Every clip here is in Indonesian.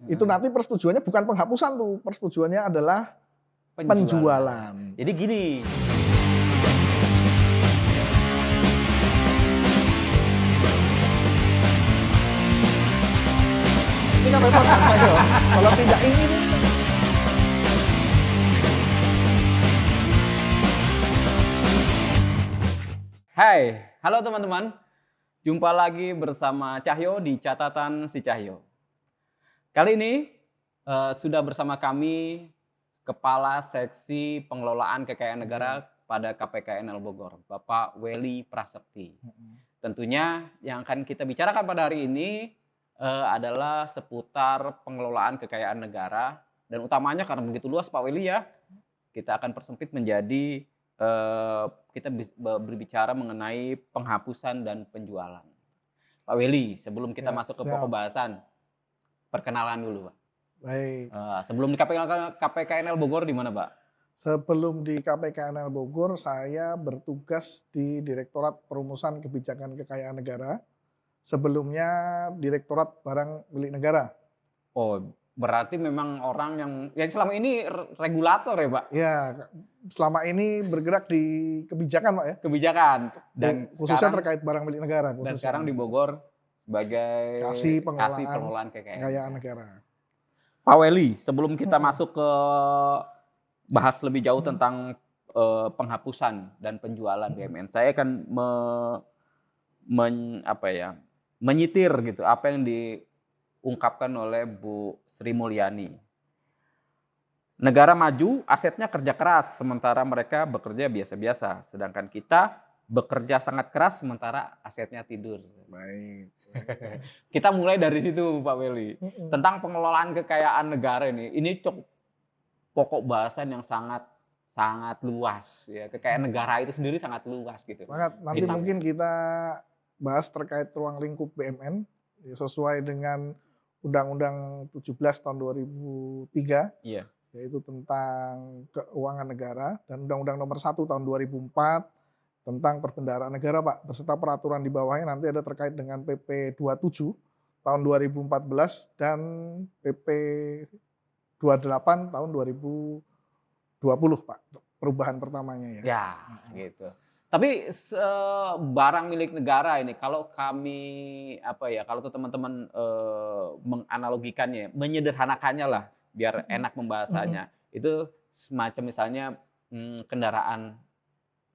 Itu nanti persetujuannya bukan penghapusan tuh, persetujuannya adalah penjualan. Jadi gini. Ini kan repot kalau tidak ingin. Hai, halo teman-teman. Jumpa lagi bersama Cahyo di Catatan Si Cahyo. Kali ini sudah bersama kami Kepala Seksi Pengelolaan Kekayaan Negara pada KPKNL Bogor, Bapak Welly Prasekti. Tentunya yang akan kita bicarakan pada hari ini adalah seputar pengelolaan kekayaan negara, dan utamanya karena begitu luas Pak Welly ya, kita akan persempit menjadi kita berbicara mengenai penghapusan dan penjualan. Pak Welly, sebelum kita masuk ke pokok bahasan, perkenalan dulu Pak. Baik. Sebelum di KPKNL Bogor di mana Pak? Sebelum di KPKNL Bogor, saya bertugas di Direktorat Perumusan Kebijakan Kekayaan Negara. Sebelumnya Direktorat Barang Milik Negara. Oh, berarti memang orang yang selama ini regulator ya Pak? Ya, selama ini bergerak di kebijakan Pak ya. Kebijakan. Dan khususnya terkait barang milik negara. Dan sekarang di Bogor sebagai Kasih Pengelolaan Kekayaan Negara. Pak Welly, sebelum kita masuk ke bahas lebih jauh tentang penghapusan dan penjualan BUMN, saya akan menyitir gitu apa yang diungkapkan oleh Bu Sri Mulyani. Negara maju, asetnya kerja keras, sementara mereka bekerja biasa-biasa. Sedangkan kita bekerja sangat keras, sementara asetnya tidur. Baik. Kita mulai dari situ Pak Welly. Tentang pengelolaan kekayaan negara ini pokok bahasan yang sangat luas. Ya. Kekayaan negara itu sendiri sangat luas gitu. Nanti mungkin kita bahas terkait ruang lingkup BUMN sesuai dengan Undang-Undang 17 tahun 2003, yaitu tentang keuangan negara, dan Undang-Undang nomor 1 tahun 2004 tentang perbendaharaan negara Pak, beserta peraturan di bawahnya nanti ada terkait dengan PP 27 tahun 2014 dan PP 28 tahun 2020 Pak, perubahan pertamanya ya. Ya, gitu. Tapi barang milik negara ini, kalau kami kalau teman-teman menganalogikannya, menyederhanakannya lah, biar enak membahasanya, itu semacam misalnya kendaraan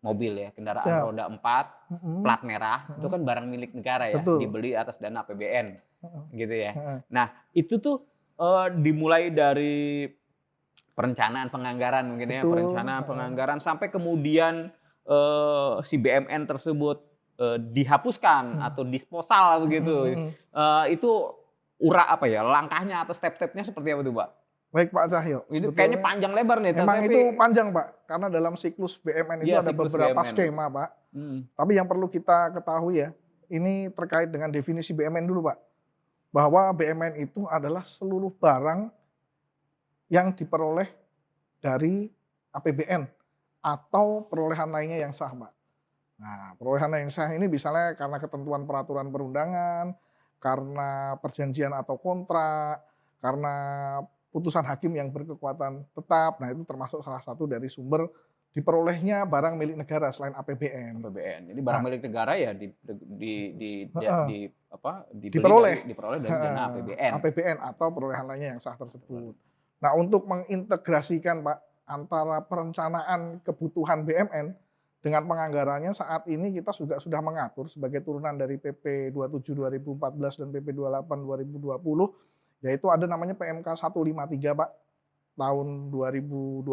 mobil ya, kendaraan roda 4, plat merah, itu kan barang milik negara ya, dibeli atas dana APBN, gitu ya. Nah, itu tuh dimulai dari perencanaan penganggaran mungkin ya, perencanaan penganggaran sampai kemudian si BUMN tersebut dihapuskan atau disposal begitu. Itu langkahnya atau step-stepnya seperti apa tuh Pak? Baik Pak Cahyo. Itu kayaknya panjang lebar nih. Memang itu panjang Pak, karena dalam siklus BUMN itu ada beberapa skema Pak. Tapi yang perlu kita ketahui ya, ini terkait dengan definisi BUMN dulu Pak. Bahwa BUMN itu adalah seluruh barang yang diperoleh dari APBN atau perolehan lainnya yang sah Pak. Nah, perolehan yang sah ini misalnya karena ketentuan peraturan perundangan, karena perjanjian atau kontrak, karena putusan hakim yang berkekuatan tetap. Nah, itu termasuk salah satu dari sumber diperolehnya barang milik negara selain APBN. Jadi barang milik negara ya diperoleh dari dana APBN. APBN atau perolehan lainnya yang sah tersebut. Nah, untuk mengintegrasikan Pak antara perencanaan kebutuhan BUMN dengan penganggarannya, saat ini kita juga sudah mengatur sebagai turunan dari PP 27 2014 dan PP 28 2020, yaitu ada namanya PMK 153 Pak tahun 2021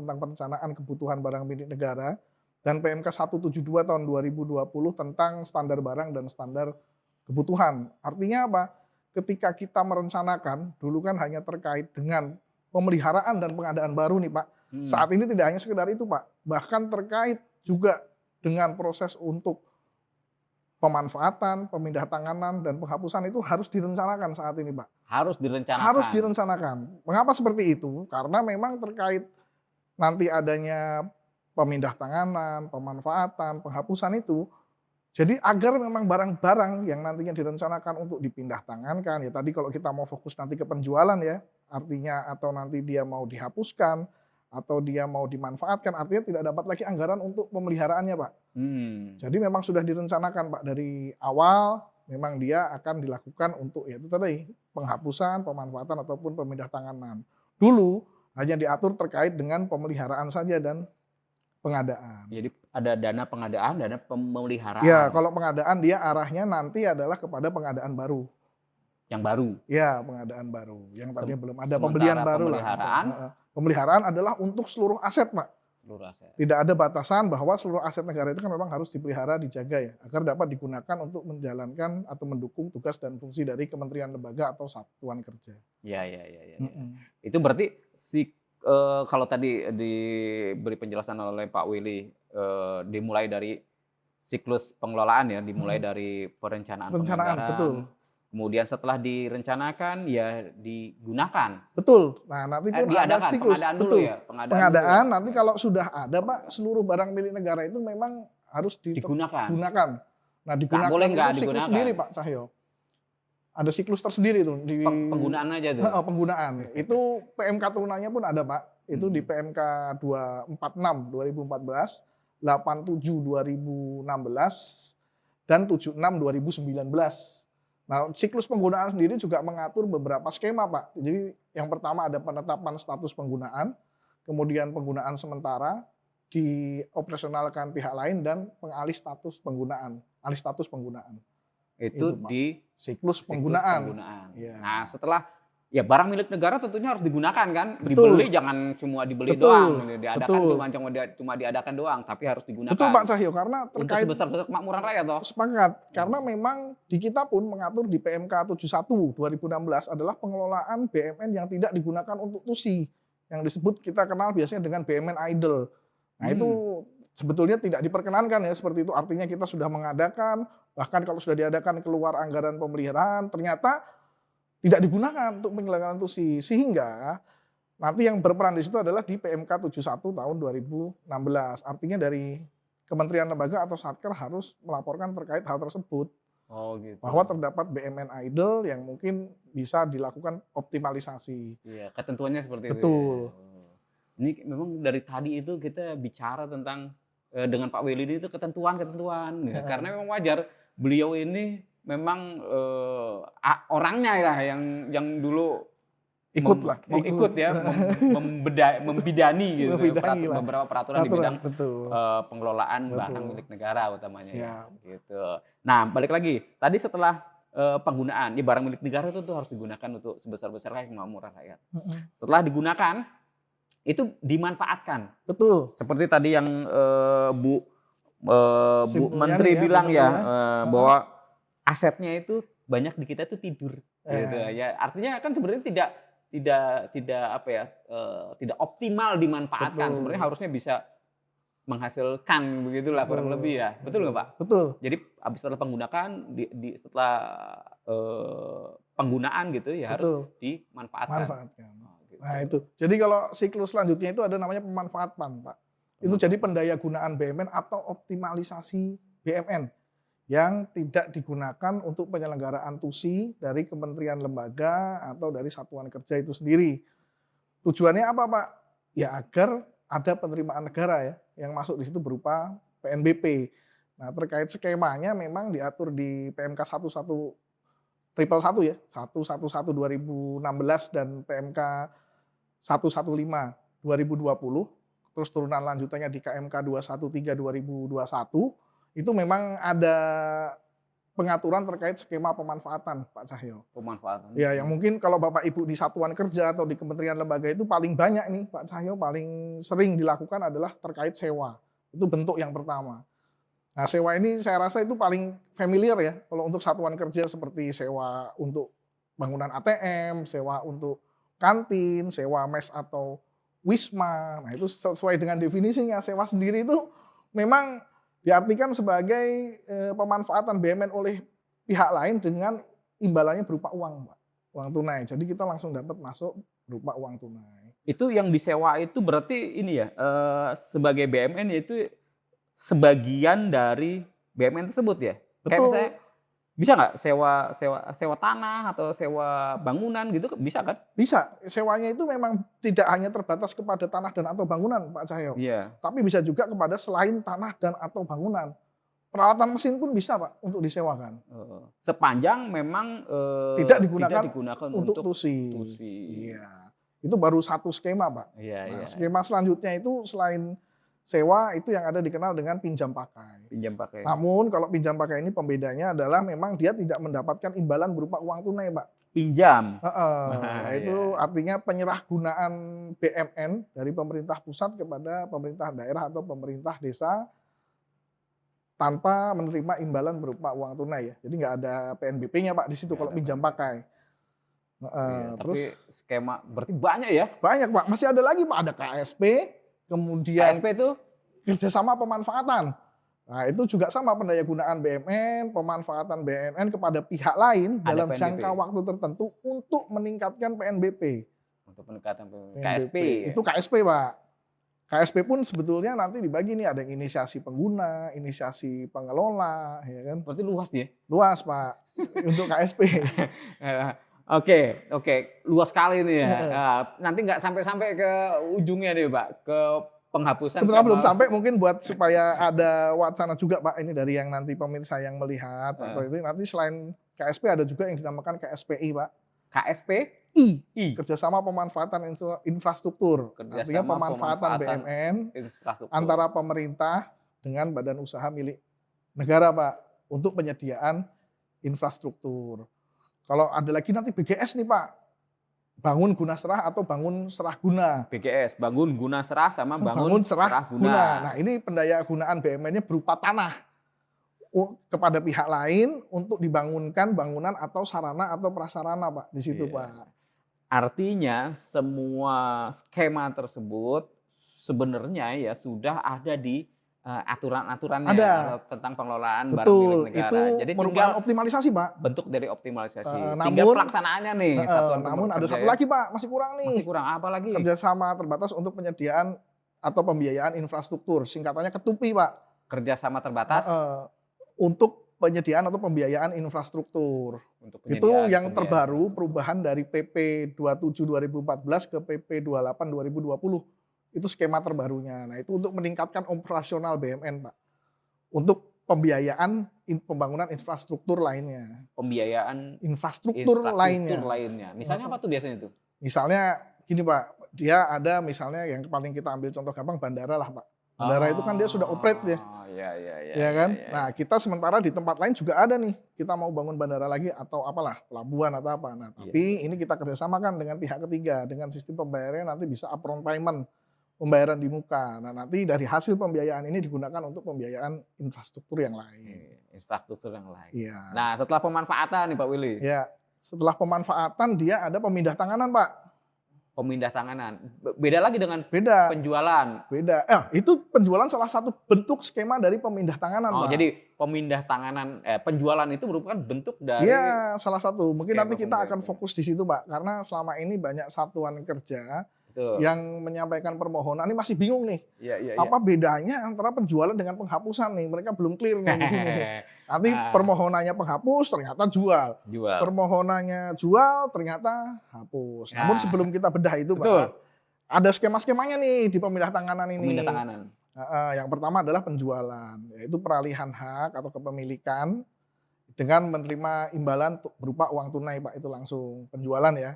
tentang perencanaan kebutuhan barang milik negara, dan PMK 172 tahun 2020 tentang standar barang dan standar kebutuhan. Artinya apa? Ketika kita merencanakan, dulu kan hanya terkait dengan pemeliharaan dan pengadaan baru nih Pak. Saat ini tidak hanya sekedar itu Pak, bahkan terkait juga dengan proses untuk pemanfaatan, pemindah tanganan, dan penghapusan itu harus direncanakan saat ini Pak. Harus direncanakan. Harus direncanakan. Mengapa seperti itu? Karena memang terkait nanti adanya pemindah tanganan, pemanfaatan, penghapusan itu Jadi agar memang barang-barang yang nantinya direncanakan untuk dipindah tangankan, ya tadi kalau kita mau fokus nanti ke penjualan ya, artinya atau nanti dia mau dihapuskan, atau dia mau dimanfaatkan, artinya tidak dapat lagi anggaran untuk pemeliharaannya, Pak. Hmm. Jadi memang sudah direncanakan, Pak, dari awal memang dia akan dilakukan untuk ya itu tadi, penghapusan, pemanfaatan ataupun pemindah tanganan. Dulu hanya diatur terkait dengan pemeliharaan saja dan pengadaan. Jadi ada dana pengadaan, dana Ya, pemeliharaan kalau pengadaan dia arahnya nanti adalah kepada pengadaan baru. yang baru. Ya, pengadaan baru, yang Sem tadinya belum ada, pembelian sementara baru lah. pemeliharaan Pemeliharaan adalah untuk seluruh aset, Pak. seluruh aset. Tidak ada batasan bahwa seluruh aset negara itu kan memang harus dipelihara, dijaga ya, agar dapat digunakan untuk menjalankan atau mendukung tugas dan fungsi dari kementerian, lembaga, atau satuan kerja. Ya. Mhm. Itu berarti kalau tadi diberi penjelasan oleh Pak Willy, dimulai dari siklus pengelolaan ya, dimulai dari perencanaan Perencanaan, betul. penganggaran, kemudian setelah direncanakan ya digunakan. Betul. Nah, nanti pun ada Diadakan siklus. pengadaan dulu Betul. ya, pengadaan Pengadaan dulu. nanti kalau sudah ada, Pak, seluruh barang milik negara itu memang harus Digunakan. digunakan. Nah, digunakan boleh nggak itu siklus digunakan? sendiri, Pak Cahyo. Ada siklus tersendiri tuh di Penggunaan aja tuh. penggunaan. Itu PMK turunannya pun ada, Pak. Itu di Hmm. PMK 246 2014, 87 2016, dan 76 2019. Nah, siklus penggunaan sendiri juga mengatur beberapa skema, Pak. Jadi yang pertama ada penetapan status penggunaan, kemudian penggunaan sementara, dioperasionalkan pihak lain, dan pengalih status penggunaan, alih status penggunaan. Itu Pak. di Siklus siklus penggunaan. penggunaan. Ya. Nah, setelah ya barang milik negara tentunya harus digunakan kan. Betul. Dibeli jangan cuma dibeli Betul. doang, diadakan Betul. cuma diadakan doang, tapi harus digunakan. Betul, Pak Cahyo, karena Untuk terkait sebesar-besar kemakmuran rakyat toh. sepakat, karena memang di kita pun mengatur di PMK 71 2016 adalah pengelolaan BMN yang tidak digunakan untuk TUSI, yang disebut kita kenal biasanya dengan BMN idle. Nah, itu sebetulnya tidak diperkenankan ya seperti itu. Artinya kita sudah mengadakan, bahkan kalau sudah diadakan keluar anggaran pemeliharaan, ternyata tidak digunakan untuk penyelenggaraan TUSI. Sehingga nanti yang berperan di situ adalah di PMK 71 tahun 2016. Artinya dari kementerian, lembaga, atau satker harus melaporkan terkait hal tersebut. Oh gitu. Bahwa terdapat BMN idle yang mungkin bisa dilakukan optimalisasi. Iya, ketentuannya seperti itu. Betul. Ya. Ini memang dari tadi itu kita bicara tentang dengan Pak Willy ini itu ketentuan-ketentuan. Ya. Karena memang wajar beliau ini memang orangnya lah yang dulu ikut ya, membidani gitu, beberapa peraturan di bidang pengelolaan barang milik negara utamanya. Ya, gitu. Nah, balik lagi tadi setelah penggunaan, ya barang milik negara itu tuh harus digunakan untuk sebesar-besarnya kemakmuran rakyat. Setelah digunakan, itu dimanfaatkan. Betul. Seperti tadi yang Bu Menteri bilang ya, bahwa asetnya itu banyak di kita itu tidur. Gitu ya. Artinya kan sebenarnya tidak optimal dimanfaatkan. Sebenarnya harusnya bisa menghasilkan begitulah kurang lebih ya. Betul nggak, Pak? Betul. Jadi habis setelah penggunaan setelah penggunaan gitu ya harus dimanfaatkan. Gitu. Nah, itu. Jadi kalau siklus selanjutnya itu ada namanya pemanfaatan, Pak. Itu jadi pendayagunaan BMN atau optimalisasi BMN yang tidak digunakan untuk penyelenggaraan TUSI dari kementerian, lembaga, atau dari satuan kerja itu sendiri. Tujuannya apa, Pak? Ya agar ada penerimaan negara ya yang masuk di situ berupa PNBP. Nah, terkait skemanya memang diatur di PMK 1111 ya, 111 2016 dan PMK 115 2020. Terus turunan lanjutannya di KMK 213 2021. Itu memang ada pengaturan terkait skema pemanfaatan, Pak Cahyo. Pemanfaatan. Ya, yang mungkin kalau Bapak Ibu di satuan kerja atau di kementerian, lembaga itu paling banyak nih, Pak Cahyo, paling sering dilakukan adalah terkait sewa. Itu bentuk yang pertama. Nah, sewa ini saya rasa itu paling familiar ya, kalau untuk satuan kerja seperti sewa untuk bangunan ATM, sewa untuk kantin, sewa mes atau wisma. Nah, itu sesuai dengan definisinya, sewa sendiri itu memang diartikan sebagai pemanfaatan BMN oleh pihak lain dengan imbalannya berupa uang, Pak. Uang tunai. Jadi kita langsung dapat masuk berupa uang tunai. Itu yang disewa itu berarti ini ya, sebagai BMN yaitu sebagian dari BUMN tersebut ya? Kayak Betul. misalnya bisa nggak sewa tanah atau sewa bangunan gitu bisa kan? Bisa, sewanya itu memang tidak hanya terbatas kepada tanah dan atau bangunan, Pak Cahyo, Iya. tapi bisa juga kepada selain tanah dan atau bangunan. Peralatan mesin pun bisa, Pak, untuk disewakan. Heeh. Sepanjang memang, Tidak tidak digunakan digunakan untuk untuk TUSI. tusi. Iya, itu baru satu skema, Pak. Iya Nah, iya, skema selanjutnya itu selain sewa itu yang ada dikenal dengan pinjam pakai. pinjam pakai. Namun kalau pinjam pakai ini pembedanya adalah memang dia tidak mendapatkan imbalan berupa uang tunai, Pak. Pinjam? Heeh, Nah, yaitu iya. artinya penyerahgunaan BMN dari pemerintah pusat kepada pemerintah daerah atau pemerintah desa tanpa menerima imbalan berupa uang tunai ya. Jadi nggak ada PNBP-nya, Pak, di situ Nggak kalau ada pinjam PNBP. pakai. Heeh, Iya, tapi terus skema berarti banyak ya? banyak, Pak, masih ada lagi, Pak, ada KSP, kemudian KSP itu? kerjasama pemanfaatan. Nah, itu juga sama pendayagunaan BMN, pemanfaatan BMN kepada pihak lain Ada dalam PNBP? jangka waktu tertentu untuk meningkatkan PNBP. Untuk peningkatan PNBP. KSP PNBP, ya? itu KSP, Pak. KSP pun sebetulnya nanti dibagi nih, ada yang inisiasi pengguna, inisiasi pengelola, ya kan. Berarti luas ya? Luas, Pak, untuk KSP. Oke, luas sekali nih ya. Heeh. Nanti nggak sampai-sampai ke ujungnya nih Pak, ke penghapusan Sebenarnya belum sama sampai, mungkin buat supaya ada wacana juga, Pak, ini dari yang nanti pemirsa yang melihat atau itu nanti selain KSP ada juga yang dinamakan KSPI, Pak. KSPI, Kerjasama Pemanfaatan Infrastruktur. Artinya Kerjasama pemanfaatan Pemanfaatan BMN Infrastruktur. antara pemerintah dengan badan usaha milik negara, Pak, untuk penyediaan infrastruktur. Kalau ada lagi nanti BGS nih, Pak, bangun guna serah atau bangun serah guna. BGS, bangun guna serah sama Bangun bangun serah serah guna. guna. Nah, ini pendaya gunaan BUMN-nya berupa tanah kepada pihak lain untuk dibangunkan bangunan atau sarana atau prasarana, Pak, di situ, Iya. Pak. Artinya semua skema tersebut sebenarnya ya sudah ada di aturan-aturannya Ada. tentang pengelolaan barang Betul, milik negara. itu Jadi tinggal merupakan optimalisasi, Pak. bentuk dari optimalisasi. Tinggal Namun pelaksanaannya nih satuan namun ada kerja satu ya. lagi, Pak, masih kurang Masih nih. kurang apa lagi? Kerjasama terbatas untuk penyediaan atau pembiayaan infrastruktur, singkatannya KETUPI, Pak. Kerjasama terbatas Untuk penyediaan atau pembiayaan infrastruktur. untuk Itu penyediaan yang pembiayaan. terbaru perubahan dari PP 27 2014 ke PP 28 2020. Itu skema terbarunya. Nah, itu untuk meningkatkan operasional BUMN, Pak. Untuk pembiayaan pembangunan infrastruktur lainnya. Pembiayaan Infrastruktur lainnya. lainnya. Misalnya apa tuh biasanya tuh? Misalnya gini, Pak, dia ada misalnya yang paling kita ambil contoh gampang bandara lah, Pak. Bandara itu kan dia sudah operate ya. Iya. Ya kan? Nah, kita sementara di tempat lain juga ada nih, kita mau bangun bandara lagi atau apalah, pelabuhan atau apa. Nah, tapi ini kita kerjasamakan dengan pihak ketiga, dengan sistem pembayarannya nanti bisa upfront payment, pembayaran di muka. Nah, nanti dari hasil pembiayaan ini digunakan untuk pembiayaan infrastruktur yang lain. Infrastruktur yang lain. Iya. Nah, setelah pemanfaatan nih Pak Willy. Ya, setelah pemanfaatan dia ada pemindah tanganan, Pak. Pemindah tanganan. Beda lagi dengan Beda. penjualan. Itu penjualan salah satu bentuk skema dari pemindah tanganan, Oh, Pak. jadi pemindah tanganan penjualan itu merupakan bentuk dari Iya, salah satu. Mungkin skema nanti kita akan pembayaran. fokus di situ, Pak. Karena selama ini banyak satuan kerja Betul. yang menyampaikan permohonan ini masih bingung nih. Iya. Apa bedanya antara penjualan dengan penghapusan nih? Mereka belum clear nih di sini. Nanti permohonannya penghapus ternyata jual. Jual. Permohonannya jual ternyata hapus. Nah. Namun sebelum kita bedah itu, Betul. Pak, ada skema-skemanya nih di pemindah tanganan ini. Pemindah tanganan. Yang pertama adalah penjualan, yaitu peralihan hak atau kepemilikan dengan menerima imbalan berupa uang tunai, Pak, itu langsung penjualan ya.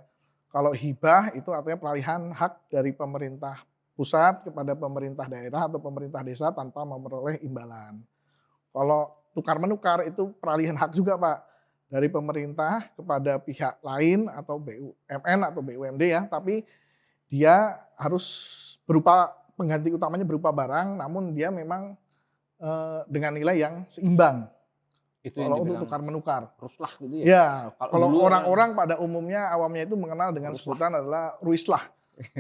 Kalau hibah itu artinya peralihan hak dari pemerintah pusat kepada pemerintah daerah atau pemerintah desa tanpa memperoleh imbalan. Kalau tukar menukar itu peralihan hak juga, Pak, dari pemerintah kepada pihak lain atau BUMN atau BUMD ya, tapi dia harus berupa pengganti utamanya berupa barang, namun dia memang dengan nilai yang seimbang. Itu yang Kalau untuk dibilang tukar menukar. ruslah gitu ya. Ya, Kalau kalau dulu orang-orang pada umumnya awamnya itu mengenal dengan Ruslah. sebutan adalah ruislah.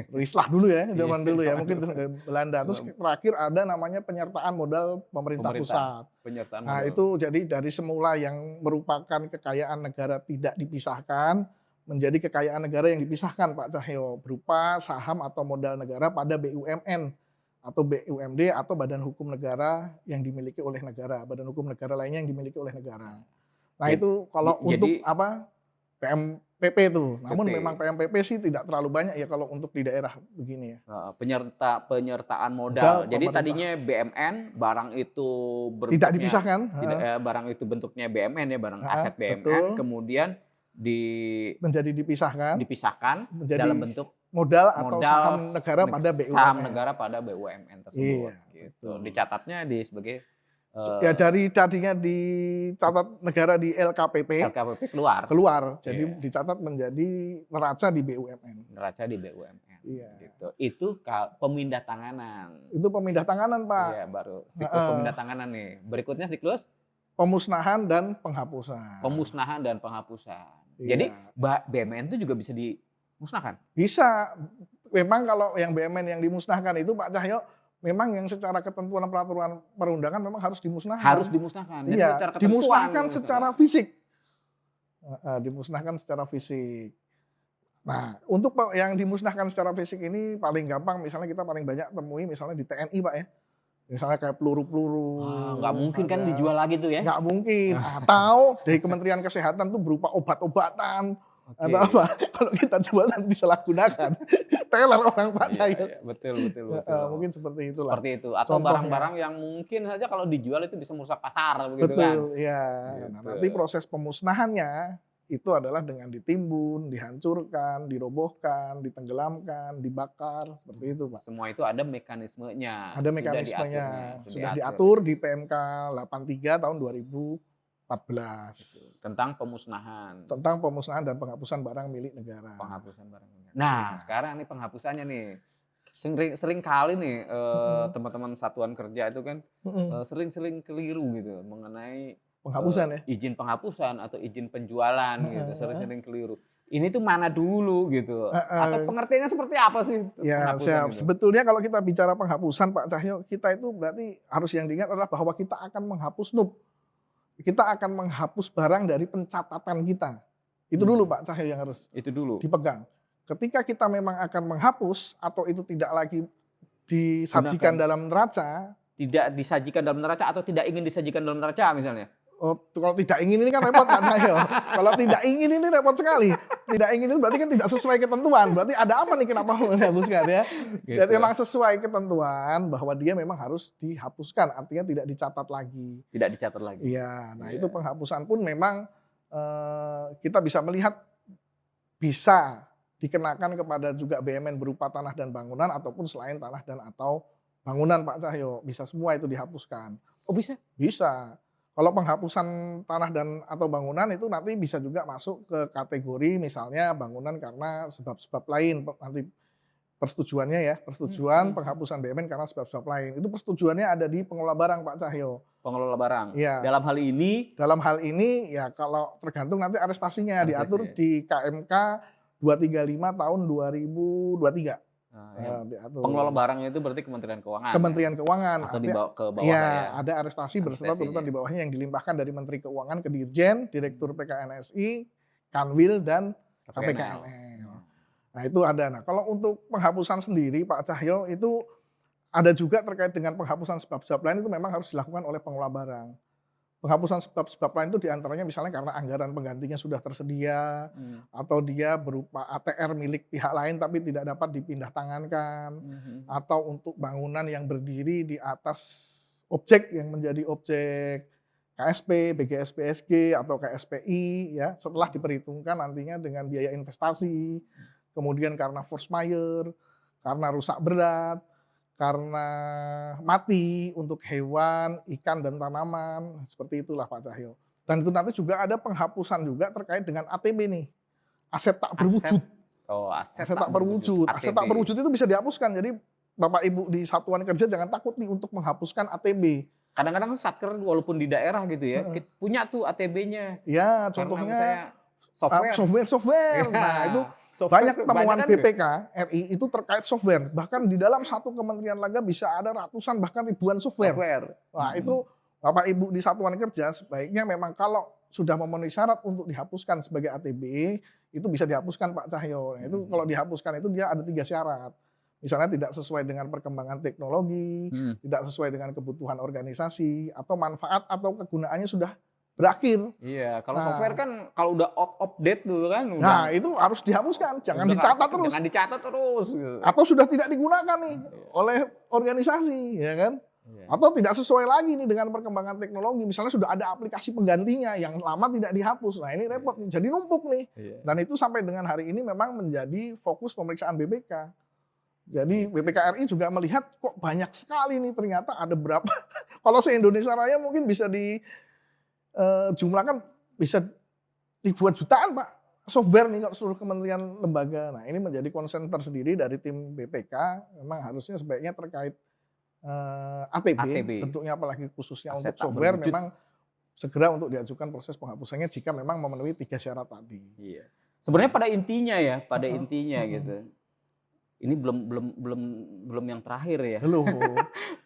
Ruislah dulu ya, zaman dulu ya, mungkin dari Belanda. Terus terakhir ada namanya penyertaan modal pemerintah pusat. Penyertaan Nah, modal. itu jadi dari semula yang merupakan kekayaan negara tidak dipisahkan menjadi kekayaan negara yang dipisahkan, Pak Cahyo, berupa saham atau modal negara pada BUMN atau BUMD atau badan hukum negara yang dimiliki oleh negara, badan hukum negara lainnya yang dimiliki oleh negara. Nah Jad- itu kalau jadi untuk apa PMPP itu, namun PP. memang PMPP sih tidak terlalu banyak ya kalau untuk di daerah begini ya. Penyertaan Modal modal. Jadi pemerintah. tadinya BMN barang itu Tidak bentuknya dipisahkan, tidak barang itu bentuknya BMN ya, barang aset betul, BMN, kemudian menjadi dipisahkan dipisahkan dalam menjadi bentuk modal atau modal saham negara pada saham BUMN. negara pada BUMN tersebut Iya, gitu. betul. Dicatatnya sebagai Ya dari tadinya dicatat negara di LKPP LKPP keluar jadi Iya. dicatat menjadi neraca di BUMN. neraca di BUMN Iya. gitu. Itu pemindah tanganan. Itu pemindah tanganan, Pak. Iya, baru siklus pemindah tanganan nih. Berikutnya siklus Pemusnahan dan penghapusan. pemusnahan dan penghapusan. Iya. Jadi BUMN itu juga bisa dimusnahkan. Bisa. Memang kalau yang BUMN yang dimusnahkan itu Pak Cahyo, memang yang secara ketentuan peraturan perundangan memang harus dimusnahkan. Harus dimusnahkan. Jadi Iya, secara ketentuan dimusnahkan gitu. secara fisik. Dimusnahkan secara fisik. Nah, untuk yang dimusnahkan secara fisik ini paling gampang, misalnya kita paling banyak temui misalnya di TNI, Pak ya. Misalnya kayak peluru-peluru. Nggak mungkin kan dijual lagi tuh ya? Nggak mungkin. Atau dari Kementerian Kesehatan tuh berupa obat-obatan. Oke. Atau apa, kalau kita jual nanti disalahgunakan. Teler orang Pak Iya, Cahyo. iya, betul. Mungkin seperti itulah. Seperti itu. Atau Contohnya. barang-barang yang mungkin saja kalau dijual itu bisa merusak pasar begitu kan. Betul, iya. Nah, Gitu. nanti proses pemusnahannya itu adalah dengan ditimbun, dihancurkan, dirobohkan, ditenggelamkan, dibakar, seperti itu, Pak. Semua itu ada mekanismenya. Ada mekanismenya. Sudah diatur. diatur di PMK 83 tahun 2014. Tentang pemusnahan. Tentang pemusnahan dan penghapusan barang milik negara. Penghapusan barang negara. Nah, sekarang nih penghapusannya nih. Sering kali nih teman-teman satuan kerja itu kan sering-sering keliru gitu mengenai Penghapusan ya. izin penghapusan atau izin penjualan gitu, sering-sering keliru. Ini tuh mana dulu gitu. Atau pengertiannya seperti apa sih Ya, penghapusan gitu? sebetulnya kalau kita bicara penghapusan Pak Cahyo, kita itu berarti harus yang diingat adalah bahwa kita akan menghapus NUP. Kita akan menghapus barang dari pencatatan kita. Itu dulu Pak Cahyo yang harus Itu dulu. dipegang. Ketika kita memang akan menghapus atau itu tidak lagi disajikan dalam neraca, Tidak disajikan dalam neraca atau tidak ingin disajikan dalam neraca misalnya. kalau tidak ingin ini kan repot Pak Cahyo. Kalau tidak ingin ini repot sekali. Tidak ingin itu berarti kan tidak sesuai ketentuan. Berarti ada apa nih kenapa menghapuskan ya? Gitu. Jadi memang sesuai ketentuan bahwa dia memang harus dihapuskan. Artinya tidak dicatat lagi. Tidak dicatat lagi. Iya, nah itu penghapusan pun memang kita bisa melihat bisa dikenakan kepada juga BUMN berupa tanah dan bangunan ataupun selain tanah dan atau bangunan Pak Cahyo. Bisa semua itu dihapuskan. Oh bisa? Bisa. Kalau penghapusan tanah dan atau bangunan itu nanti bisa juga masuk ke kategori misalnya bangunan karena sebab-sebab lain. Nanti persetujuannya ya, persetujuan penghapusan BUMN karena sebab-sebab lain. Itu persetujuannya ada di pengelola barang Pak Cahyo. Pengelola barang. Iya. Dalam hal ini ya kalau tergantung nanti arestasinya diatur di KMK 235 tahun 2023. Diatur. Pengelola barangnya itu berarti Kementerian Keuangan. Kementerian Keuangan. Atau dibawa ke bawah ya. Ada arestasi berserta tuntutan di bawahnya yang dilimpahkan dari Menteri Keuangan ke Dirjen, Direktur PKNSI, Kanwil dan KPKNL. Nah itu ada. Nah kalau untuk penghapusan sendiri Pak Cahyo itu ada juga terkait dengan penghapusan sebab-sebab lain itu memang harus dilakukan oleh pengelola barang. Penghapusan sebab-sebab lain itu diantaranya misalnya karena anggaran penggantinya sudah tersedia atau dia berupa ATR milik pihak lain tapi tidak dapat dipindah tangankan atau untuk bangunan yang berdiri di atas objek yang menjadi objek KSP, BGSPSG atau KSPI ya setelah diperhitungkan nantinya dengan biaya investasi, kemudian karena force majeure, karena rusak berat, karena mati untuk hewan, ikan, dan tanaman. Seperti itulah Pak Cahyo. Dan itu nanti juga ada penghapusan juga terkait dengan ATB nih. Aset tak berwujud. Aset tak berwujud. Aset tak berwujud itu bisa dihapuskan. Jadi Bapak Ibu di satuan kerja jangan takut nih untuk menghapuskan ATB. Kadang-kadang Satker walaupun di daerah gitu ya, punya tuh ATB-nya. Ya, contohnya software. Nah, itu banyak temuan BPK RI itu terkait software. Bahkan di dalam satu kementerian lembaga bisa ada ratusan bahkan ribuan software. Nah, itu Bapak Ibu di satuan kerja sebaiknya memang kalau sudah memenuhi syarat untuk dihapuskan sebagai ATB, itu bisa dihapuskan Pak Cahyo. Nah, itu kalau dihapuskan itu dia ada 3 syarat. misalnya tidak sesuai dengan perkembangan teknologi, tidak sesuai dengan kebutuhan organisasi, atau manfaat atau kegunaannya sudah berakhir. Iya, kalau software Nah, kan kalau udah out of date tuh kan nah itu harus dihapuskan, jangan udah dicatat terus. jangan dicatat terus gitu. Atau sudah tidak digunakan nih oleh organisasi, ya kan? Iya. Atau tidak sesuai lagi nih dengan perkembangan teknologi. Misalnya sudah ada aplikasi penggantinya yang lama tidak dihapus. Nah ini repot nih, jadi numpuk nih. Iya. Dan itu sampai dengan hari ini memang menjadi fokus pemeriksaan BPK. Jadi BPK RI juga melihat kok banyak sekali nih ternyata ada berapa. Kalau se-Indonesia Raya mungkin bisa dijumlahkan bisa ribuan jutaan Pak software nih kok seluruh kementerian lembaga. Nah ini menjadi concern tersendiri dari tim BPK. Memang harusnya sebaiknya terkait ATB, bentuknya apalagi khususnya Aset untuk tak software berwujud. memang segera untuk diajukan proses penghapusannya jika memang memenuhi 3 syarat tadi. Iya. Sebenarnya pada intinya ya, pada Heeh, intinya heeh. gitu. Ini belum yang terakhir ya. Loh,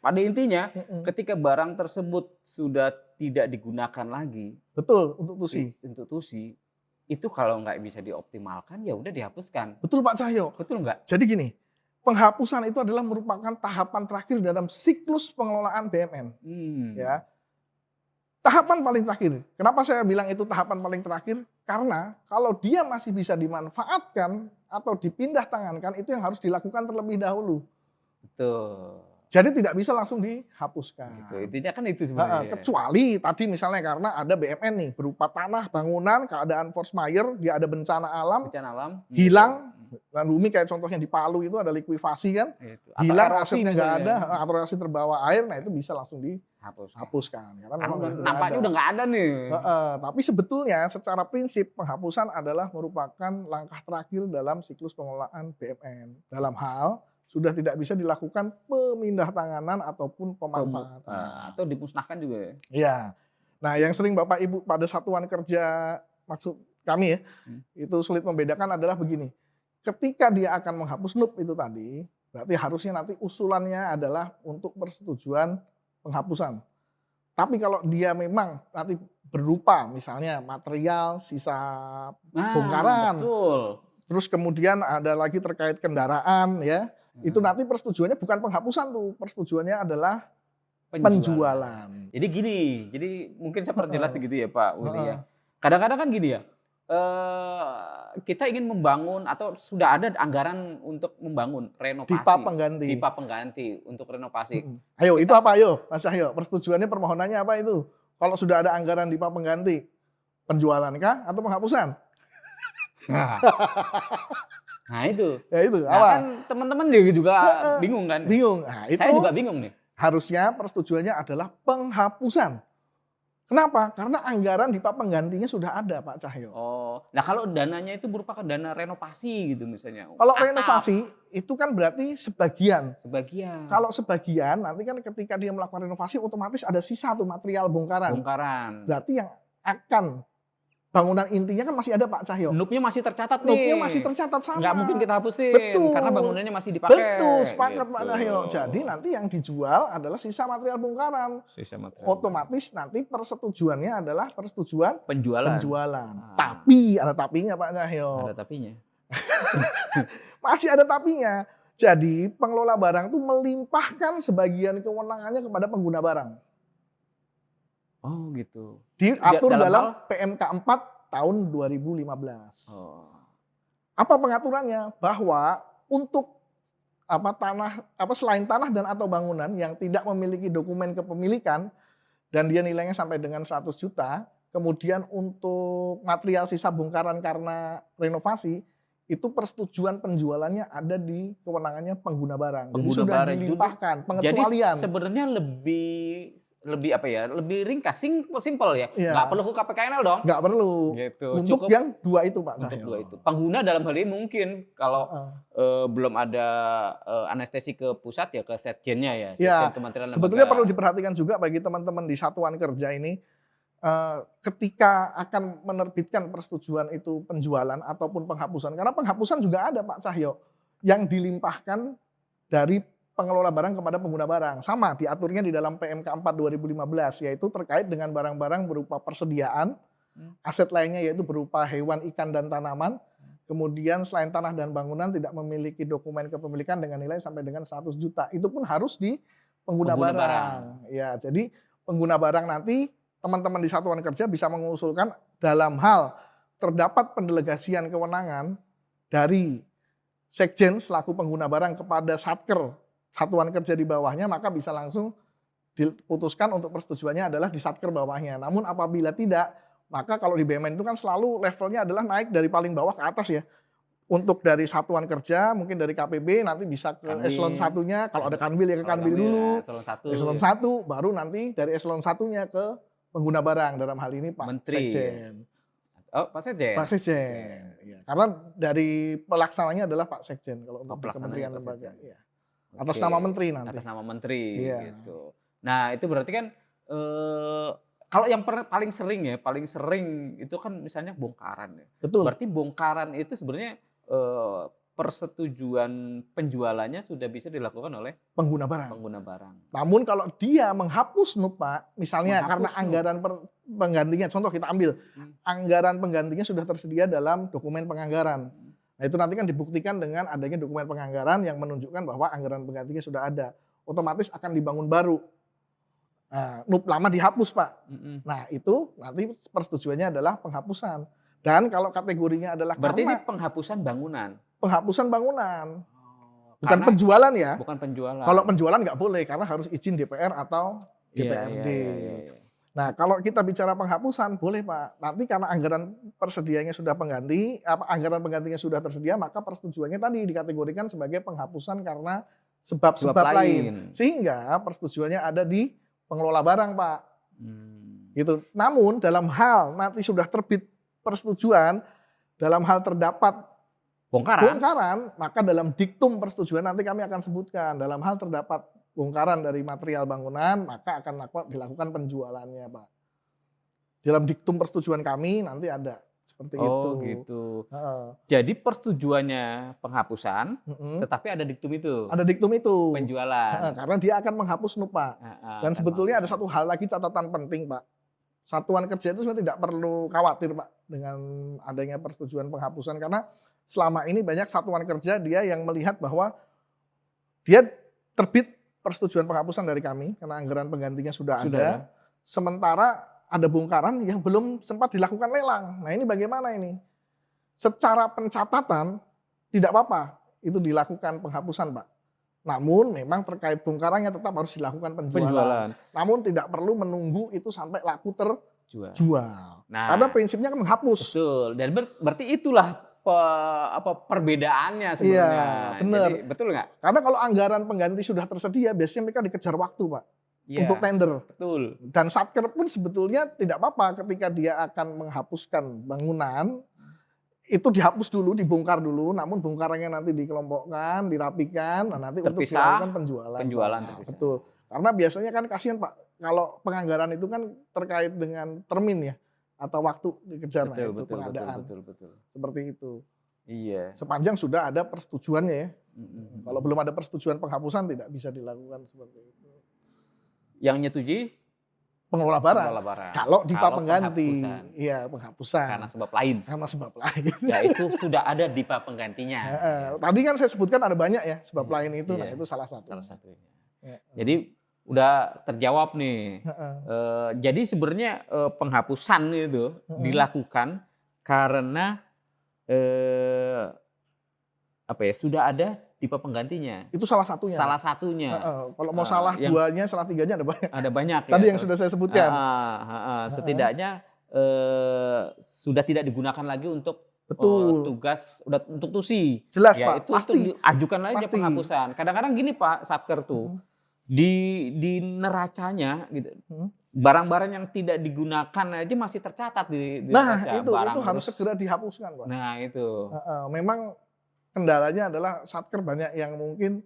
Pada intinya heeh. ketika barang tersebut sudah tidak digunakan lagi Betul untuk TUSI. untuk TUSI, itu kalau nggak bisa dioptimalkan ya udah dihapuskan. Betul Pak Cahyo. Betul nggak? Jadi gini, penghapusan itu adalah merupakan tahapan terakhir dalam siklus pengelolaan BUMN. Ya, tahapan paling terakhir. Kenapa saya bilang itu tahapan paling terakhir? Karena kalau dia masih bisa dimanfaatkan atau dipindah tangankan, itu yang harus dilakukan terlebih dahulu. Betul. Jadi tidak bisa langsung dihapuskan. Gitu. Intinya kan itu sebenarnya. Kecuali tadi misalnya karena ada BUMN nih, berupa tanah, bangunan, keadaan force majeure, dia ada bencana alam, Bencana alam hilang, dan bumi kayak contohnya di Palu itu ada likuifasi kan, Itu. hilang erosi asetnya nggak misalnya. ada, atau erosi terbawa air, nah itu bisa langsung Hapus. dihapuskan. Karena Kan memang udah, itu nampaknya udah nggak ada nih. Tapi sebetulnya secara prinsip penghapusan adalah merupakan langkah terakhir dalam siklus pengelolaan BUMN. Dalam hal sudah tidak bisa dilakukan pemindah tanganan ataupun pemanfaatan. Atau dimusnahkan juga ya. Iya. Nah, yang sering Bapak Ibu pada satuan kerja maksud kami ya, itu sulit membedakan adalah begini. Ketika dia akan menghapus NUP itu tadi, berarti harusnya nanti usulannya adalah untuk persetujuan penghapusan. Tapi kalau dia memang nanti berupa misalnya material, sisa bongkaran, Betul. terus kemudian ada lagi terkait kendaraan ya, itu nanti persetujuannya bukan penghapusan tuh, persetujuannya adalah penjualan. Jadi gini, jadi mungkin saya perjelas gitu ya Pak Willy ya. Kadang-kadang kan gini ya, kita ingin membangun atau sudah ada anggaran untuk membangun renovasi. Pipa pengganti untuk renovasi. Ayo, itu apa ayo Mas Cahyo? Persetujuannya permohonannya apa itu? Kalau sudah ada anggaran pipa pengganti, penjualan kah atau penghapusan? Nah itu. Ya itu, Nah, apa? kan teman-teman juga bingung kan? Bingung. Nah, itu saya juga bingung nih. Harusnya persetujuannya adalah penghapusan. Kenapa? Karena anggaran di pipa penggantinya sudah ada Pak Cahyo. Oh, nah kalau dananya itu merupakan dana renovasi gitu misalnya. Kalau renovasi itu kan berarti sebagian. Sebagian. Kalau sebagian nanti kan ketika dia melakukan renovasi otomatis ada sisa tuh material bongkaran. Berarti yang akan bangunan intinya kan masih ada Pak Cahyo. NUP-nya masih tercatat nih. NUP-nya masih tercatat sama. Nggak mungkin kita hapusin. Betul. Karena bangunannya masih dipakai. Betul, sepakat gitu. Pak Cahyo. Jadi nanti yang dijual adalah sisa material bongkaran. Otomatis nanti persetujuannya adalah persetujuan penjualan. Tapi ada tapinya Pak Cahyo. Ada tapinya. Masih ada tapinya. Jadi pengelola barang itu melimpahkan sebagian kewenangannya kepada pengguna barang. Oh gitu. Diatur dalam PMK 4 tahun 2015. Oh. Apa pengaturannya? Bahwa untuk selain tanah dan atau bangunan yang tidak memiliki dokumen kepemilikan dan dia nilainya sampai dengan 100 juta, kemudian untuk material sisa bongkaran karena renovasi, itu persetujuan penjualannya ada di kewenangannya pengguna barang. Jadi sudah dilimpahkan, pengecualian. Jadi sebenarnya lebih ringkas, simple ya. Nggak perlu ke KPKNL dong. Nggak perlu. Gitu. Untuk cukup yang dua itu Pak Cahyo. Untuk dua itu. Pengguna dalam hal ini mungkin kalau belum ada anestesi ke pusat ya ke Setjennya ya. Setjen Kementerian Lembaga. Sebetulnya perlu diperhatikan juga bagi teman-teman di satuan kerja ini, ketika akan menerbitkan persetujuan itu penjualan ataupun penghapusan. Karena penghapusan juga ada Pak Cahyo yang dilimpahkan dari pengelola barang kepada pengguna barang. Sama diaturnya di dalam PMK 4 2015, yaitu terkait dengan barang-barang berupa persediaan, aset lainnya yaitu berupa hewan, ikan, dan tanaman, Kemudian selain tanah dan bangunan tidak memiliki dokumen kepemilikan dengan nilai sampai dengan 100 juta. Itu pun harus di pengguna Pengguna barang. Ya, jadi pengguna barang nanti teman-teman di satuan kerja bisa mengusulkan dalam hal terdapat pendelegasian kewenangan dari sekjen selaku pengguna barang kepada satker satuan kerja di bawahnya, maka bisa langsung diputuskan untuk persetujuannya adalah di satker bawahnya. Namun apabila tidak, maka kalau di BUMN itu kan selalu levelnya adalah naik dari paling bawah ke atas ya. Untuk dari satuan kerja, mungkin dari KPB nanti bisa ke Kanwil. eselon satunya, kalau ada kanwil ya ke kanwil dulu, eselon 1, baru nanti dari eselon satunya ke pengguna barang, dalam hal ini Pak Menteri. Sekjen. Oh, Pak Sekjen. Pak Sekjen. Ya, karena dari pelaksananya adalah Pak Sekjen kalau untuk di pelaksananya kementerian Pak lembaga. Sekjen. Ya. Atas nama menteri nanti. Atas nama menteri Iya. gitu. Nah, itu berarti kan kalau yang paling sering itu kan misalnya bongkaran ya. Betul. Berarti bongkaran itu sebenarnya persetujuan penjualannya sudah bisa dilakukan oleh Pengguna barang. pengguna barang. Namun kalau dia menghapus NUP Pak, misalnya Menghapus karena NUP. anggaran penggantinya, contoh kita ambil, anggaran penggantinya sudah tersedia dalam dokumen penganggaran. Nah itu nanti kan dibuktikan dengan adanya dokumen penganggaran yang menunjukkan bahwa anggaran penggantinya sudah ada. Otomatis akan dibangun baru. Nah, NUP lama dihapus Pak. Nah itu nanti persetujuannya adalah penghapusan. Dan kalau kategorinya adalah Berarti ini karena penghapusan bangunan. penghapusan bangunan, bukan Karena- penjualan ya. Bukan penjualan. Kalau penjualan nggak boleh karena harus izin DPR atau Iya, DPRD. iya. Nah, kalau kita bicara penghapusan, boleh Pak. Nanti karena anggaran persediaannya sudah anggaran penggantinya sudah tersedia, maka persetujuannya tadi dikategorikan sebagai penghapusan karena sebab-sebab Sebab lain. lain. Sehingga persetujuannya ada di pengelola barang, Pak. Hmm. Gitu. Namun dalam hal nanti sudah terbit persetujuan, dalam hal terdapat bongkaran, maka dalam diktum persetujuan nanti kami akan sebutkan. Dalam hal terdapat bongkaran dari material bangunan, maka akan dilakukan penjualannya, Pak. Dalam diktum persetujuan kami nanti ada seperti itu. Oh gitu. Jadi persetujuannya penghapusan, tetapi ada diktum itu. Ada diktum itu. Penjualan. Karena dia akan menghapus NUP, Pak. Dan sebetulnya ada satu hal lagi catatan penting, Pak. Satuan kerja itu sebenarnya tidak perlu khawatir, Pak, dengan adanya persetujuan penghapusan. Karena selama ini banyak satuan kerja dia yang melihat bahwa dia terbit persetujuan penghapusan dari kami karena anggaran penggantinya sudah ada. Sementara ada bongkaran yang belum sempat dilakukan lelang. Nah ini bagaimana ini? Secara pencatatan tidak apa-apa itu dilakukan penghapusan, Pak. Namun memang terkait bongkarannya tetap harus dilakukan penjualan. Namun tidak perlu menunggu itu sampai laku terjual. Nah, karena prinsipnya kan menghapus. Betul. Dan berarti itulah perbedaannya sebenarnya. Iya, benar. Jadi, betul nggak? Karena kalau anggaran pengganti sudah tersedia, biasanya mereka dikejar waktu, Pak, untuk tender. Betul. Dan satker pun sebetulnya tidak apa-apa ketika dia akan menghapuskan bangunan, itu dihapus dulu, dibongkar dulu, namun bongkarannya nanti dikelompokkan, dirapikan, nah nanti untuk dilakukan penjualan. Penjualan terpisah. Betul. Karena biasanya kan kasihan, Pak, kalau penganggaran itu kan terkait dengan termin ya, atau waktu dikejar, nah itu pengadaan. Betul. Seperti itu. Iya. Sepanjang sudah ada persetujuannya ya. Kalau belum ada persetujuan penghapusan tidak bisa dilakukan seperti itu. Yang nyetujui? Pengelola barang. Kalau DIPA pengganti, iya penghapusan. Karena sebab lain. Karena sebab lain. Ya itu sudah ada DIPA penggantinya. Tadi kan saya sebutkan ada banyak ya sebab lain itu, nah itu salah satu. Salah satunya. Jadi udah terjawab nih. Jadi sebenarnya penghapusan itu dilakukan karena sudah ada DIPA penggantinya. Itu salah satunya. Salah satunya. Kalau mau salah duanya, salah tiganya ada banyak. Ada banyak. Tadi yang sudah saya sebutkan. Setidaknya sudah tidak digunakan lagi untuk tugas, untuk tusi. Jelas ya, Pak, itu pasti. Ajukan aja penghapusan. Kadang-kadang gini Pak Satker tuh, di neracanya gitu. Barang-barang yang tidak digunakan aja masih tercatat di neraca. Itu harus segera dihapuskan, Pak. Nah, itu. Memang kendalanya adalah satker banyak yang mungkin,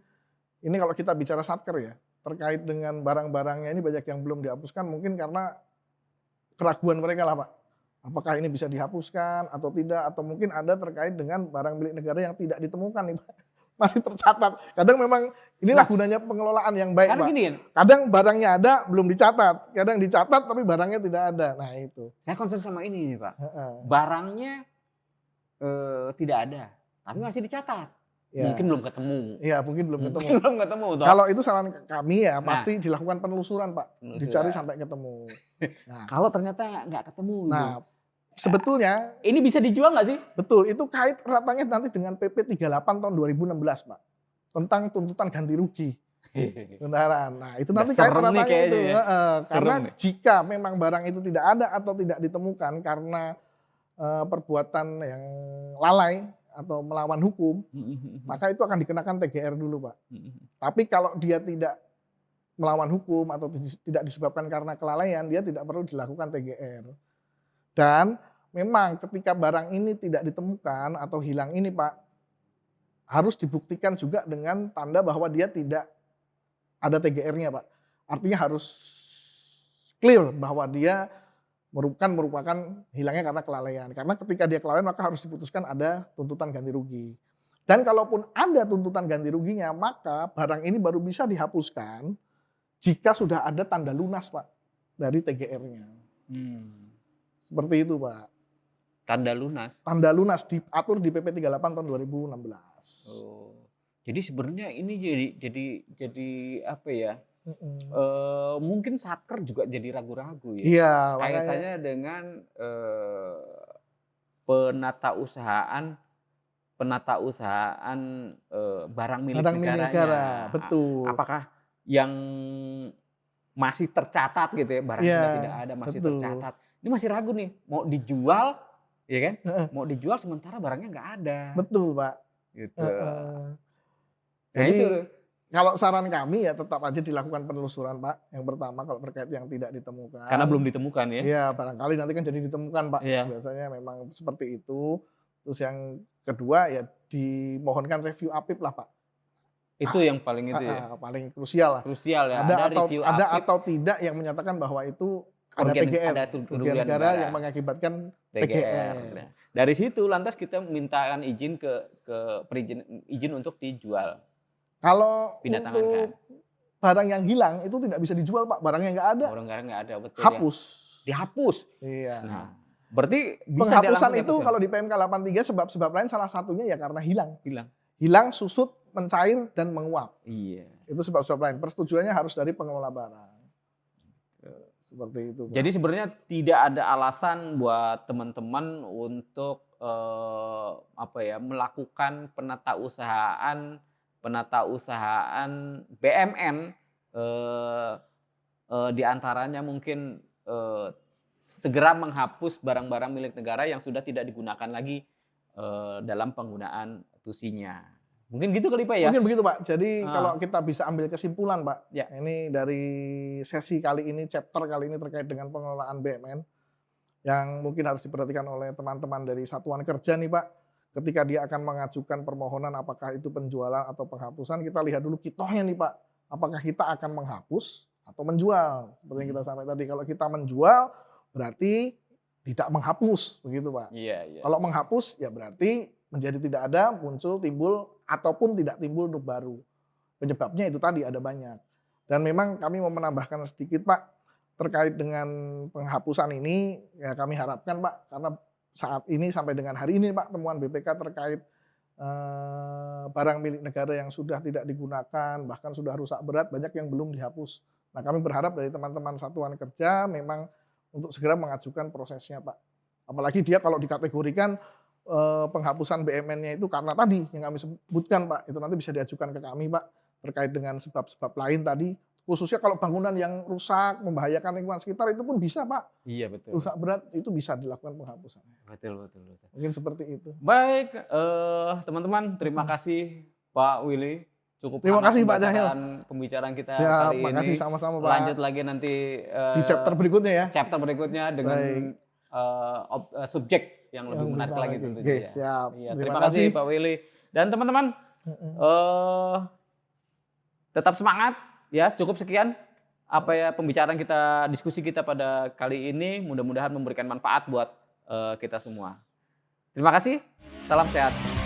ini kalau kita bicara satker ya, terkait dengan barang-barangnya ini banyak yang belum dihapuskan, mungkin karena keraguan mereka lah Pak. Apakah ini bisa dihapuskan atau tidak, atau mungkin ada terkait dengan barang milik negara yang tidak ditemukan nih Pak. Masih tercatat. Kadang memang inilah gunanya pengelolaan yang baik Pak. Gini, kadang barangnya ada belum dicatat, kadang dicatat tapi barangnya tidak ada. Nah itu. Saya concern sama ini nih Pak. Barangnya tidak ada, tapi masih dicatat. Ya. Mungkin belum ketemu. Iya, mungkin belum ketemu. Mungkin belum ketemu toh. Kalau itu saran kami ya Nah. pasti dilakukan penelusuran, Pak. Penelusuran. Dicari sampai ketemu. Nah, Kalau ternyata nggak ketemu gitu. nah sebetulnya Ini bisa dijual nggak sih? betul, itu kait eratnya nanti dengan PP 38 tahun 2016, Pak. Tentang tuntutan ganti rugi kendaraan. Nah, itu Udah nanti kait serem nih eratnya kayaknya itu. ya. Karena Serem nih. jika memang barang itu tidak ada atau tidak ditemukan karena perbuatan yang lalai atau melawan hukum, maka itu akan dikenakan TGR dulu, Pak. Tapi kalau dia tidak melawan hukum atau tidak disebabkan karena kelalaian, dia tidak perlu dilakukan TGR. Dan memang ketika barang ini tidak ditemukan atau hilang ini, Pak, harus dibuktikan juga dengan tanda bahwa dia tidak ada TGR-nya, Pak. Artinya harus clear bahwa dia merupakan hilangnya karena kelalaian. Karena ketika dia kelalaian maka harus diputuskan ada tuntutan ganti rugi. Dan kalaupun ada tuntutan ganti ruginya, maka barang ini baru bisa dihapuskan jika sudah ada tanda lunas, Pak, dari TGR-nya. Seperti itu, Pak. Tanda lunas. Tanda lunas diatur di PP 38 tahun 2016. Oh. Jadi sebenarnya ini jadi apa ya? Mungkin satker juga jadi ragu-ragu ya. Iya, Kaitannya dengan penata usahaan barang milik negaranya. betul. Apakah yang masih tercatat gitu ya, barang sudah tidak ada masih betul. tercatat. Ini masih ragu nih, mau dijual, ya kan? Mau dijual sementara barangnya nggak ada. Betul, Pak. Gitu. Nah, Jadi itu. kalau saran kami ya tetap aja dilakukan penelusuran, Pak. Yang pertama kalau terkait yang tidak ditemukan. Karena belum ditemukan ya. Iya, barangkali nanti kan jadi ditemukan, Pak. Iya. Biasanya memang seperti itu. Terus yang kedua ya dimohonkan review APIP lah, Pak. Itu yang paling itu ya. Paling krusial lah. Krusial ya. Ada review ada APIP, atau tidak yang menyatakan bahwa itu ada TGR, kerugian negara yang mengakibatkan TGR. Nah, dari situ lantas kita mintakan izin izin untuk dijual. Kalau Pindah tangan untuk kan. barang yang hilang itu tidak bisa dijual, Pak. Barangnya nggak ada. Barang nggak ada, betul. Hapus. Ya. Dihapus. Iya. Nah, berarti bisa penghapusan itu dihapuskan. kalau di PMK 83 sebab-sebab lain salah satunya ya karena hilang. Hilang, susut, mencair dan menguap. Iya. Itu sebab-sebab lain. Persetujuannya harus dari pengelola barang. Seperti itu, Pak. Jadi sebenarnya tidak ada alasan buat teman-teman untuk melakukan penata usahaan BMN, diantaranya mungkin segera menghapus barang-barang milik negara yang sudah tidak digunakan lagi dalam penggunaan tusinya. Mungkin gitu kali Pak ya? Mungkin begitu, Pak. Jadi kalau kita bisa ambil kesimpulan, Pak, ya. Ini dari sesi kali ini, chapter kali ini terkait dengan pengelolaan BMN yang mungkin harus diperhatikan oleh teman-teman dari satuan kerja nih, Pak. Ketika dia akan mengajukan permohonan apakah itu penjualan atau penghapusan, kita lihat dulu kitohnya nih, Pak. Apakah kita akan menghapus atau menjual? Seperti yang kita sampaikan tadi, kalau kita menjual berarti tidak menghapus, begitu, Pak. Iya. Kalau menghapus ya berarti menjadi tidak ada, timbul ataupun tidak timbul untuk baru. Penyebabnya itu tadi ada banyak. Dan memang kami mau menambahkan sedikit, Pak, terkait dengan penghapusan ini, ya kami harapkan, Pak, karena saat ini sampai dengan hari ini, Pak, temuan BPK terkait barang milik negara yang sudah tidak digunakan, bahkan sudah rusak berat, banyak yang belum dihapus. Nah, kami berharap dari teman-teman satuan kerja memang untuk segera mengajukan prosesnya, Pak. Apalagi dia kalau dikategorikan penghapusan BMN-nya itu karena tadi yang kami sebutkan, Pak, itu nanti bisa diajukan ke kami, Pak, terkait dengan sebab-sebab lain tadi, khususnya kalau bangunan yang rusak, membahayakan lingkungan sekitar itu pun bisa, Pak. Iya, betul. Rusak berat itu bisa dilakukan penghapusan. Betul. Mungkin seperti itu. Baik, teman-teman, terima kasih Pak Willy. Terima kasih Pak Cahyo. Pembicaraan kita Siap, kali ini. makasih sama-sama, Pak. Lanjut lagi nanti di chapter berikutnya ya. Chapter berikutnya dengan subjek yang lebih menarik lagi tentunya. Oke, siap. Iya, terima kasih Pak Willy. Dan teman-teman, tetap semangat ya. Cukup sekian pembicaraan kita, diskusi kita pada kali ini. Mudah-mudahan memberikan manfaat buat kita semua. Terima kasih. Salam sehat.